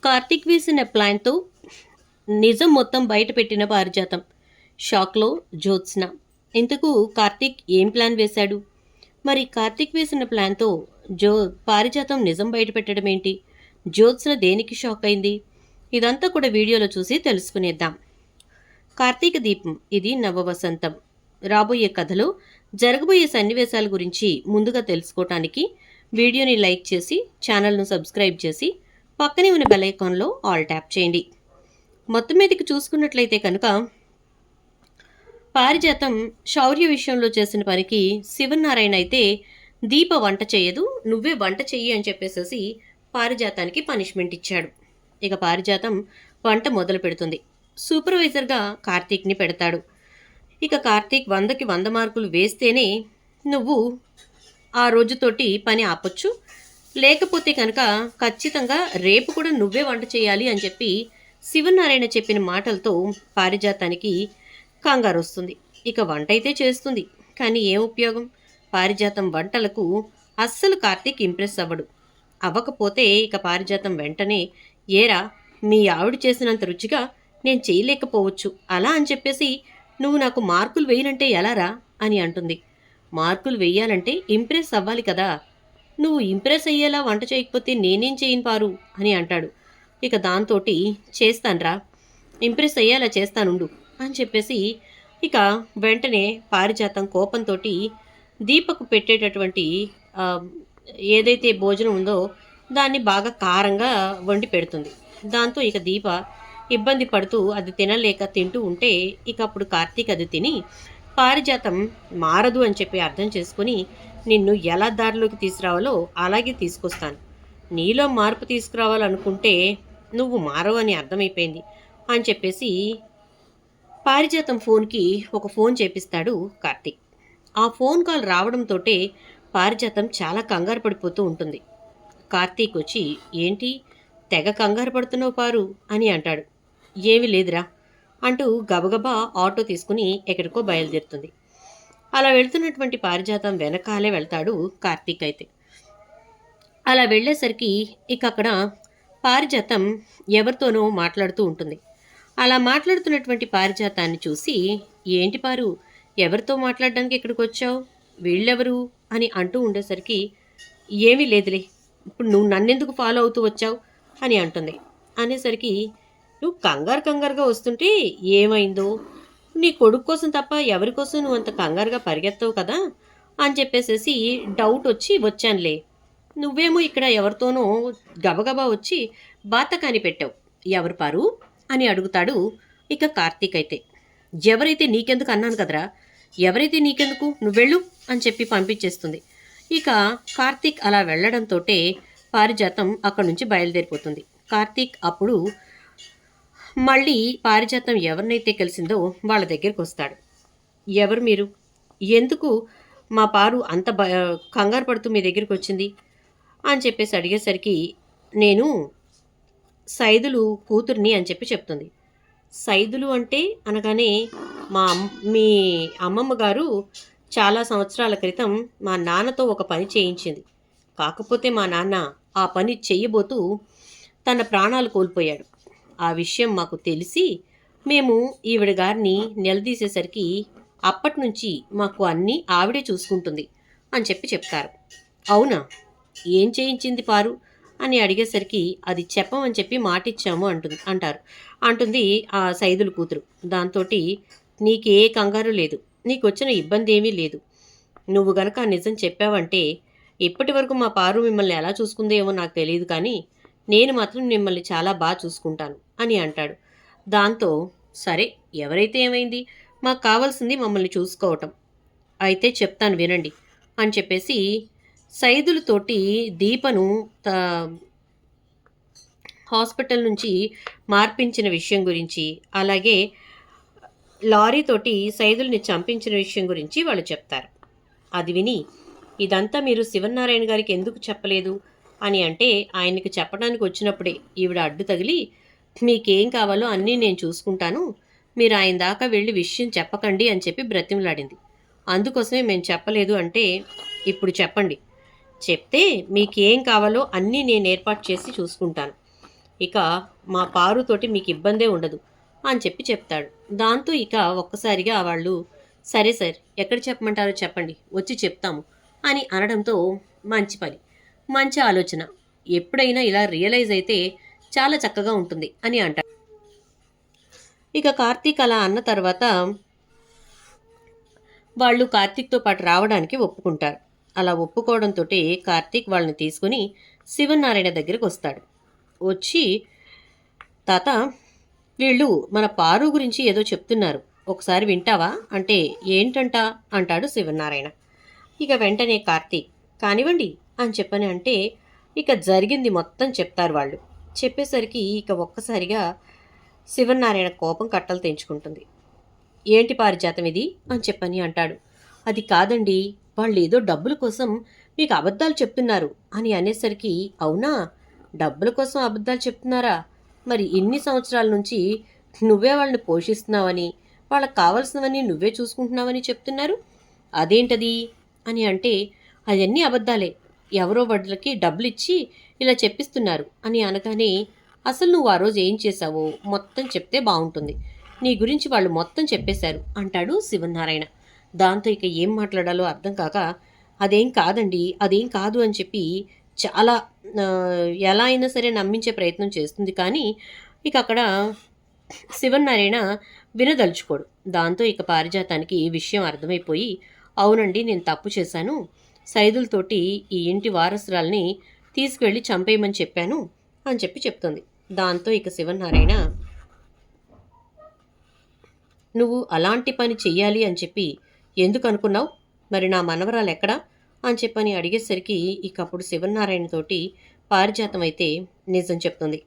కార్తీక్ వేసిన ప్లాన్‌తో నిజం మొత్తం బయటపెట్టిన పారిజాతం. షాక్‌లో జ్యోత్స్న. ఇంతకు కార్తీక్ ఏం ప్లాన్ వేశాడు? మరి కార్తీక్ వేసిన ప్లాన్‌తో జో పారిజాతం నిజం బయటపెట్టడం ఏంటి? జ్యోత్స్న దేనికి షాక్ అయింది? ఇదంతా కూడా వీడియోలో చూసి తెలుసుకునేద్దాం. కార్తీక దీపం ఇది నవవసంతం. రాబోయే కథలో జరగబోయే సన్నివేశాల గురించి ముందుగా తెలుసుకోవటానికి వీడియోని లైక్ చేసి ఛానల్ను సబ్స్క్రైబ్ చేసి పక్కనే ఉన్న బెల్ ఐకాన్లో ఆల్ ట్యాప్ చేయండి. మొత్తం మీదకి చూసుకున్నట్లయితే కనుక పారిజాతం శౌర్య విషయంలో చేసిన పనికి శివనారాయణ అయితే దీప వంట చేయదు, నువ్వే వంట చెయ్యి అని చెప్పేసేసి పారిజాతానికి పనిష్మెంట్ ఇచ్చాడు. ఇక పారిజాతం వంట మొదలు పెడుతుంది. సూపర్వైజర్గా కార్తీక్ని పెడతాడు. ఇక కార్తీక్ 100కి 100 మార్కులు వేస్తేనే నువ్వు ఆ రోజుతోటి పని ఆపొచ్చు, లేకపోతే కనుక ఖచ్చితంగా రేపు కూడా నువ్వే వంట చేయాలి అని చెప్పి శివనారాయణ చెప్పిన మాటలతో పారిజాతానికి కంగారు వస్తుంది. ఇక వంట అయితే చేస్తుంది, కానీ ఏం ఉపయోగం? పారిజాతం వంటలకు అస్సలు కార్తీక్ ఇంప్రెస్ అవ్వడు. అవ్వకపోతే ఇక పారిజాతం వెంటనే, ఏరా మీ ఆవిడ చేసినంత రుచిగా నేను చేయలేకపోవచ్చు, అలా అని చెప్పేసి నువ్వు నాకు మార్కులు వేయనంటే ఎలారా అని అంటుంది. మార్కులు వేయాలంటే ఇంప్రెస్ అవ్వాలి కదా, నువ్వు ఇంప్రెస్ అయ్యేలా వంట చేయకపోతే నేనేం చేయను పారు అని అంటాడు. ఇక దాంతోటి చేస్తాన్రా, ఇంప్రెస్ అయ్యేలా చేస్తానుండు అని చెప్పేసి ఇక వెంటనే పారిజాతం కోపంతో దీపకు పెట్టేటటువంటి ఏదైతే భోజనం ఉందో దాన్ని బాగా కారంగా వండి పెడుతుంది. దాంతో ఇక దీప ఇబ్బంది పడుతూ అది తినలేక తింటూ ఉంటే ఇక అప్పుడు కార్తీక్ అది తిని పారిజాతం మారదు అని చెప్పి అర్థం చేసుకుని, నిన్ను ఎలా దారిలోకి తీసుకురావాలో అలాగే తీసుకొస్తాను, నీలో మార్పు తీసుకురావాలనుకుంటే నువ్వు మారవు అని అర్థమైపోయింది అని చెప్పేసి పారిజాతం ఫోన్కి ఒక ఫోన్ చేపిస్తాడు కార్తీక్. ఆ ఫోన్ కాల్ రావడంతో పారిజాతం చాలా కంగారు పడిపోతూ ఉంటుంది. కార్తీక్ వచ్చి, ఏంటి తెగ కంగారు పడుతున్నావు పారు అని అంటాడు. ఏమీ లేదురా అంటూ గబగబా ఆటో తీసుకుని ఎక్కడికో బయలుదేరుతుంది. అలా వెళ్తున్నటువంటి పారిజాతం వెనకాలే వెళ్తాడు కార్తీక్ అయితే. అలా వెళ్ళేసరికి ఇక అక్కడ పారిజాతం ఎవరితోనో మాట్లాడుతూ ఉంటుంది. అలా మాట్లాడుతున్నటువంటి పారిజాతాన్ని చూసి, ఏంటి పారు ఎవరితో మాట్లాడడానికి ఇక్కడికి వచ్చావు, వీళ్ళెవరు అని అంటూ ఉండేసరికి, ఏమీ లేదులే, ఇప్పుడు నువ్వు నన్నెందుకు ఫాలో అవుతూ వచ్చావు అని అంటుంది. అనేసరికి, నువ్వు కంగారుగా వస్తుంటే ఏమైందో, నీ కొడుకు కోసం తప్ప ఎవరి కోసం నువ్వు అంత కంగారుగా పరిగెత్తవు కదా అని చెప్పేసేసి డౌట్ వచ్చి వచ్చానులే, నువ్వేమో ఇక్కడ ఎవరితోనో గబగబా వచ్చి బాతకాని పెట్టావు, ఎవరు పారు అని అడుగుతాడు. ఇక కార్తీక్ అయితే, ఎవరైతే నీకెందుకు అన్నాను కదరా, ఎవరైతే నీకెందుకు, నువ్వెళ్ళు అని చెప్పి పంపించేస్తుంది. ఇక కార్తీక్ అలా వెళ్ళడంతో పారిజాతం అక్కడి నుంచి బయలుదేరిపోతుంది. కార్తీక్ అప్పుడు మళ్ళీ పారిజాతం ఎవరినైతే కలిసిందో వాళ్ళ దగ్గరికి వస్తాడు. ఎవరు మీరు, ఎందుకు మా పారు అంత కంగారు పడుతూ మీ దగ్గరికి వచ్చింది అని చెప్పేసి అడిగేసరికి, నేను సైదులు కూతుర్ని అని చెప్పి చెప్తుంది. సైదులు అంటే అనగానే, మీ అమ్మమ్మ గారు చాలా సంవత్సరాల క్రితం మా నాన్నతో ఒక పని చేయించింది, కాకపోతే మా నాన్న ఆ పని చెయ్యబోతూ తన ప్రాణాలు కోల్పోయాడు. ఆ విషయం మాకు తెలిసి మేము ఈవిడ గారిని నిలదీసేసరికి అప్పటి నుంచి మాకు అన్నీ ఆవిడే చూసుకుంటుంది అని చెప్పి చెప్తారు. అవునా, ఏం చేయించింది పారు అని అడిగేసరికి, అది చెప్పమని చెప్పి మాటిచ్చాము అంటుంది ఆ సైదులు కూతురు. దాంతో నీకే కంగారు లేదు, నీకు వచ్చిన ఇబ్బంది ఏమీ లేదు, నువ్వు గనక ఆ నిజం చెప్పావంటే ఇప్పటి వరకు మా పారు మిమ్మల్ని ఎలా చూసుకుందేమో నాకు తెలియదు, కానీ నేను మాత్రం మిమ్మల్ని చాలా బాగా చూసుకుంటాను అని అంటాడు. దాంతో సరే ఎవరైతే ఏమైంది, మాకు కావాల్సింది మమ్మల్ని చూసుకోవటం, అయితే చెప్తాను వినండి అని చెప్పేసి సైదులతోటి దీపను హాస్పిటల్ నుంచి మార్పించిన విషయం గురించి, అలాగే లారీతోటి సైదుల్ని చంపించిన విషయం గురించి వాళ్ళు చెప్తారు. అది విని, ఇదంతా మీరు శివనారాయణ గారికి ఎందుకు చెప్పలేదు అని అంటే, ఆయనకి చెప్పడానికి వచ్చినప్పుడే ఈవిడ అడ్డు తగిలి, మీకేం కావాలో అన్నీ నేను చూసుకుంటాను, మీరు ఆయన దాకా వెళ్ళి విషయం చెప్పకండి అని చెప్పి బ్రతిమలాడింది, అందుకోసమే మేము చెప్పలేదు అంటే, ఇప్పుడు చెప్పండి, చెప్తే మీకేం కావాలో అన్నీ నేను ఏర్పాటు చేసి చూసుకుంటాను, ఇక మా పారుతోటి మీకు ఇబ్బందే ఉండదు అని చెప్తాడు. దాంతో ఇక ఒక్కసారిగా వాళ్ళు సరే సార్ ఎక్కడ చెప్పమంటారో చెప్పండి వచ్చి చెప్తాము అని అనడంతో మంచి పని, మంచి ఆలోచన, ఎప్పుడైనా ఇలా రియలైజ్ అయితే చాలా చక్కగా ఉంటుంది అని అంటాడు. ఇక కార్తీక్ అలా అన్న తర్వాత వాళ్ళు కార్తీక్తో పాటు రావడానికి ఒప్పుకుంటారు. అలా ఒప్పుకోవడంతో కార్తీక్ వాళ్ళని తీసుకుని శివనారాయణ దగ్గరికి వస్తాడు. వచ్చి తాత వీళ్ళు మన పారు గురించి ఏదో చెప్తున్నారు, ఒకసారి వింటావా అంటే ఏంటంట అంటాడు శివనారాయణ. ఇక వెంటనే కార్తీక్ కానివ్వండి అని చెప్పని అంటే ఇక జరిగింది మొత్తం చెప్తారు వాళ్ళు. చెప్పేసరికి ఇక ఒక్కసారిగా శివనారాయణ కోపం కట్టలు తెంచుకుంటుంది. ఏంటి పారిజాతం ఇది అని చెప్పని అంటాడు. అది కాదండి, వాళ్ళు ఏదో డబ్బుల కోసం మీకు అబద్ధాలు చెప్తున్నారు అని అనేసరికి అవునా, డబ్బుల కోసం అబద్ధాలు చెప్తున్నారా, మరి ఇన్ని సంవత్సరాల నుంచి నువ్వే వాళ్ళని పోషిస్తున్నావని వాళ్ళకి కావాల్సినవన్నీ నువ్వే చూసుకుంటున్నావని చెప్తున్నారు, అదేంటది అని అంటే అవన్నీ అబద్ధాలే, ఎవరో వాళ్ళకి డబ్బులు ఇచ్చి ఇలా చెప్పిస్తున్నారు అని అనగానే అసలు నువ్వు ఆ రోజు ఏం చేశావో మొత్తం చెప్తే బాగుంటుంది, నీ గురించి వాళ్ళు మొత్తం చెప్పేశారు అంటాడు శివనారాయణ. దాంతో ఇక ఏం మాట్లాడాలో అర్థం కాక అదేం కాదండి, అదేం కాదు అని చెప్పి చాలా ఎలా అయినా సరే నమ్మించే ప్రయత్నం చేస్తుంది. కానీ ఇక అక్కడ శివనారాయణ వినదలుచుకోడు. దాంతో ఇక పారిజాతానికి ఈ విషయం అర్థమైపోయి అవునండి నేను తప్పు చేశాను, సైదులతోటి ఈ ఇంటి వారసురాల్ని తీసుకువెళ్ళి చంపేయమని చెప్పాను అని చెప్తుంది. దాంతో ఇక శివనారాయణ నువ్వు అలాంటి పని చెయ్యాలి అని చెప్పి ఎందుకు అనుకున్నావు, మరి నా మనవరాలు ఎక్కడా అని చెప్పని అడిగేసరికి ఇక అప్పుడు శివనారాయణతోటి పారిజాతం అయితే నిజం చెప్తుంది.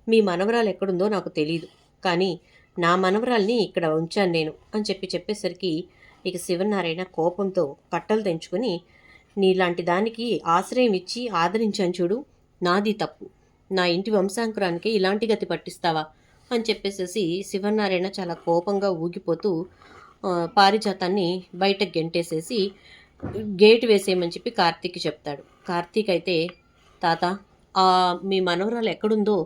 మీ మనవరాలు ఎక్కడుందో నాకు తెలియదు, కానీ నా మనవరాల్ని ఇక్కడ ఉంచాను నేను అని చెప్పేసరికి ఇక శివనారాయణ కోపంతో కట్టలు తెంచుకొని నీలాంటి దానికి ఆశ్రయం ఇచ్చి ఆదరించాను చూడు, నాది తప్పు, నా ఇంటి వంశాంకురానికి ఇలాంటి గతి పట్టిస్తావా అని చెప్పేసేసి శివనారాయణ చాలా కోపంగా ఊగిపోతూ పారిజాతాన్ని బయటకు గెంటేసేసి గేటు వేసేయమని చెప్పి కార్తీక్ చెప్తాడు. కార్తీక్ అయితే తాత మీ మనవరాలు ఎక్కడుందో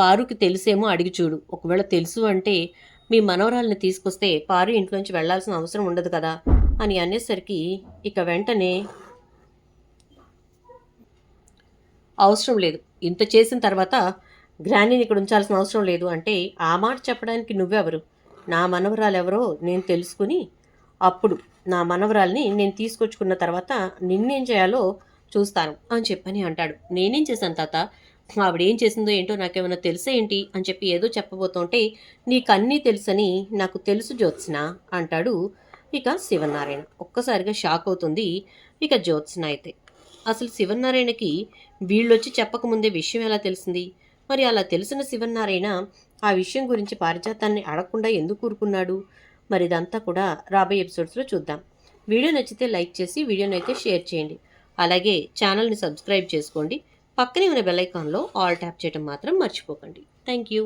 పారుకి తెలిసేమో అడిగి చూడు, ఒకవేళ తెలుసు అంటే మీ మనవరాల్ని తీసుకొస్తే పారు ఇంట్లోంచి వెళ్లాల్సిన అవసరం ఉండదు కదా అని అనేసరికి ఇక వెంటనే అవసరం లేదు, ఇంత చేసిన తర్వాత గ్రానీని ఇక్కడ ఉంచాల్సిన అవసరం లేదు అంటే ఆ మాట చెప్పడానికి నువ్వెవరు, నా మనవరాలు ఎవరో నేను తెలుసుకుని అప్పుడు నా మనవరాల్ని నేను తీసుకొచ్చుకున్న తర్వాత నిన్నేం చేయాలో చూస్తాను అని చెప్పని అంటాడు. నేనేం చేశాను తాత, ఆవిడేం చేసిందో ఏంటో నాకేమైనా తెలుసా ఏంటి అని చెప్పి ఏదో చెప్పబోతుంటే నీకన్నీ తెలుసని నాకు తెలుసు జ్యోత్స్న అంటాడు ఇక శివనారాయణ. ఒక్కసారిగా షాక్ అవుతుంది ఇక జ్యోత్స్న అయితే. అసలు శివనారాయణకి వీళ్ళొచ్చి చెప్పకముందే విషయం ఎలా తెలిసింది, మరి అలా తెలిసిన శివనారాయణ ఆ విషయం గురించి పారిజాతాన్ని అడగకుండా ఎందుకు కూరుకున్నాడు, మరి ఇదంతా కూడా రాబోయే ఎపిసోడ్స్లో చూద్దాం. వీడియో నచ్చితే లైక్ చేసి వీడియోని అయితే షేర్ చేయండి. అలాగే ఛానల్ని సబ్స్క్రైబ్ చేసుకోండి. పక్కనే ఉన్న బెల్ ఐకాన్లో ఆల్ ట్యాప్ చేయడం మాత్రం మర్చిపోకండి. Thank you.